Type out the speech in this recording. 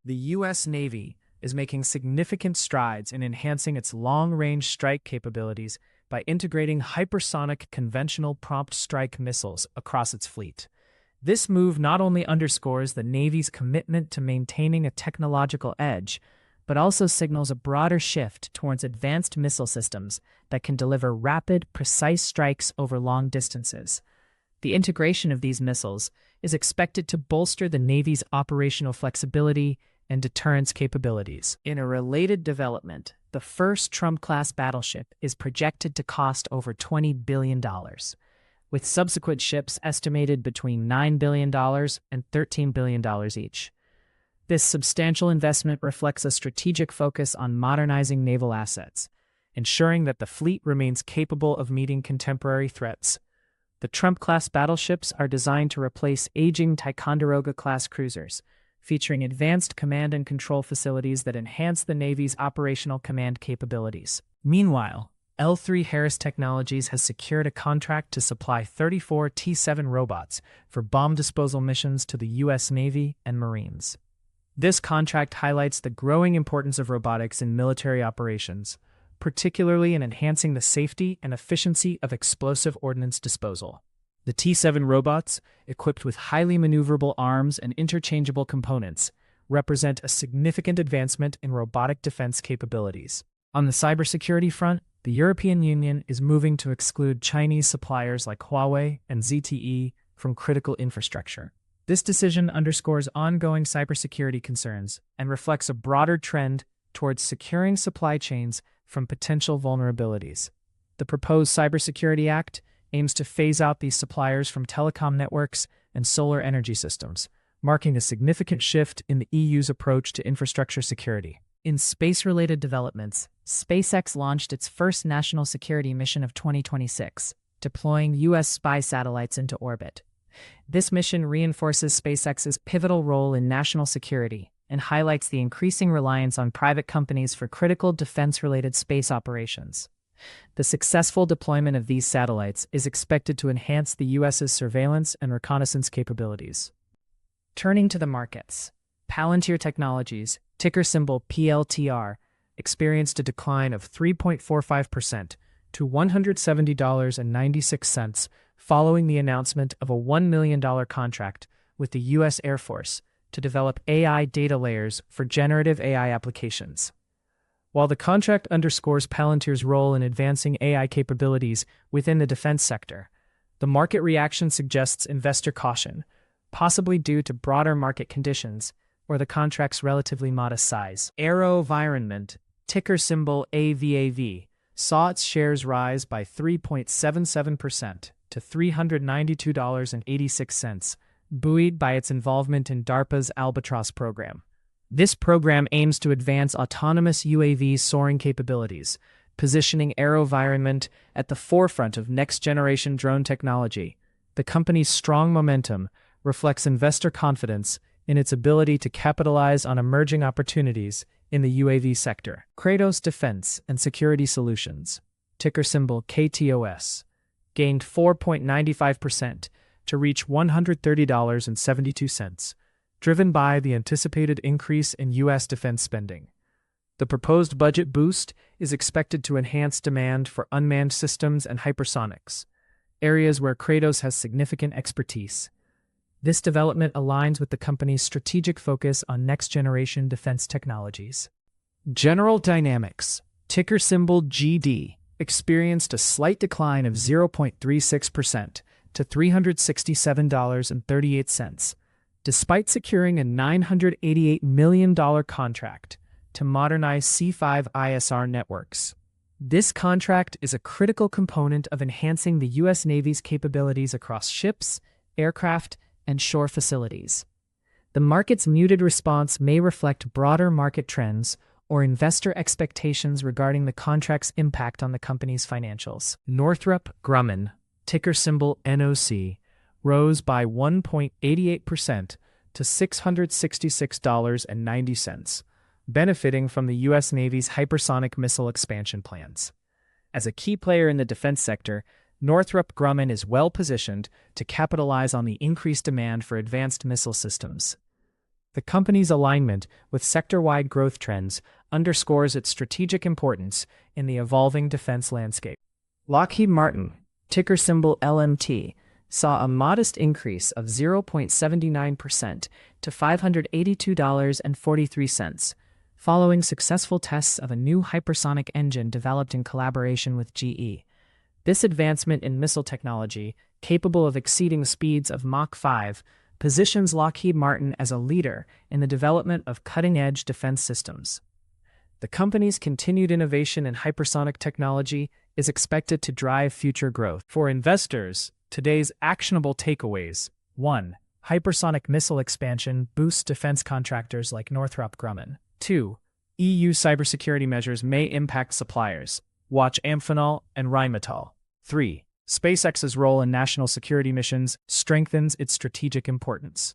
The U.S. Navy is making significant strides in enhancing its long-range strike capabilities by integrating hypersonic conventional prompt strike missiles across its fleet. This move not only underscores the Navy's commitment to maintaining a technological edge, but also signals a broader shift towards advanced missile systems that can deliver rapid, precise strikes over long distances. The integration of these missiles is expected to bolster the Navy's operational flexibility and deterrence capabilities. In a related development, the first Trump-class battleship is projected to cost over $20 billion, with subsequent ships estimated between $9 billion and $13 billion each. This substantial investment reflects a strategic focus on modernizing naval assets, ensuring that the fleet remains capable of meeting contemporary threats. The Trump-class battleships are designed to replace aging Ticonderoga-class cruisers, featuring advanced command and control facilities that enhance the Navy's operational command capabilities. Meanwhile, L3Harris Technologies has secured a contract to supply 34 T-7 robots for bomb disposal missions to the U.S. Navy and Marines. This contract highlights the growing importance of robotics in military operations, particularly in enhancing the safety and efficiency of explosive ordnance disposal. The T-7 robots, equipped with highly maneuverable arms and interchangeable components, represent a significant advancement in robotic defense capabilities. On the cybersecurity front, the European Union is moving to exclude Chinese suppliers like Huawei and ZTE from critical infrastructure. This decision underscores ongoing cybersecurity concerns and reflects a broader trend towards securing supply chains from potential vulnerabilities. The proposed Cybersecurity Act aims to phase out these suppliers from telecom networks and solar energy systems, marking a significant shift in the EU's approach to infrastructure security. In space-related developments, SpaceX launched its first national security mission of 2026, deploying U.S. spy satellites into orbit. This mission reinforces SpaceX's pivotal role in national security and highlights the increasing reliance on private companies for critical defense-related space operations. The successful deployment of these satellites is expected to enhance the U.S.'s surveillance and reconnaissance capabilities. Turning to the markets, Palantir Technologies, ticker symbol PLTR, experienced a decline of 3.45% to $170.96 following the announcement of a $1 million contract with the U.S. Air Force to develop AI data layers for generative AI applications. While the contract underscores Palantir's role in advancing AI capabilities within the defense sector, the market reaction suggests investor caution, possibly due to broader market conditions or the contract's relatively modest size. AeroVironment, ticker symbol AVAV, saw its shares rise by 3.77% to $392.86, buoyed by its involvement in DARPA's Albatross program. This program aims to advance autonomous UAV soaring capabilities, positioning AeroVironment at the forefront of next-generation drone technology. The company's strong momentum reflects investor confidence in its ability to capitalize on emerging opportunities in the UAV sector. Kratos Defense and Security Solutions, ticker symbol KTOS, gained 4.95% to reach $130.72. Driven by the anticipated increase in U.S. defense spending. The proposed budget boost is expected to enhance demand for unmanned systems and hypersonics, areas where Kratos has significant expertise. This development aligns with the company's strategic focus on next-generation defense technologies. General Dynamics, ticker symbol GD, experienced a slight decline of 0.36% to $367.38. Despite securing a $988 million contract to modernize C5ISR networks. This contract is a critical component of enhancing the U.S. Navy's capabilities across ships, aircraft, and shore facilities. The market's muted response may reflect broader market trends or investor expectations regarding the contract's impact on the company's financials. Northrop Grumman, ticker symbol NOC, rose by 1.88% to $666.90, benefiting from the U.S. Navy's hypersonic missile expansion plans. As a key player in the defense sector, Northrop Grumman is well positioned to capitalize on the increased demand for advanced missile systems. The company's alignment with sector-wide growth trends underscores its strategic importance in the evolving defense landscape. Lockheed Martin, ticker symbol LMT, saw a modest increase of 0.79% to $582.43, following successful tests of a new hypersonic engine developed in collaboration with GE. This advancement in missile technology, capable of exceeding speeds of Mach 5, positions Lockheed Martin as a leader in the development of cutting-edge defense systems. The company's continued innovation in hypersonic technology is expected to drive future growth. For investors, today's actionable takeaways: 1. Hypersonic missile expansion boosts defense contractors like Northrop Grumman. 2. EU cybersecurity measures may impact suppliers. Watch Amphenol and Rheinmetall. 3. SpaceX's role in national security missions strengthens its strategic importance.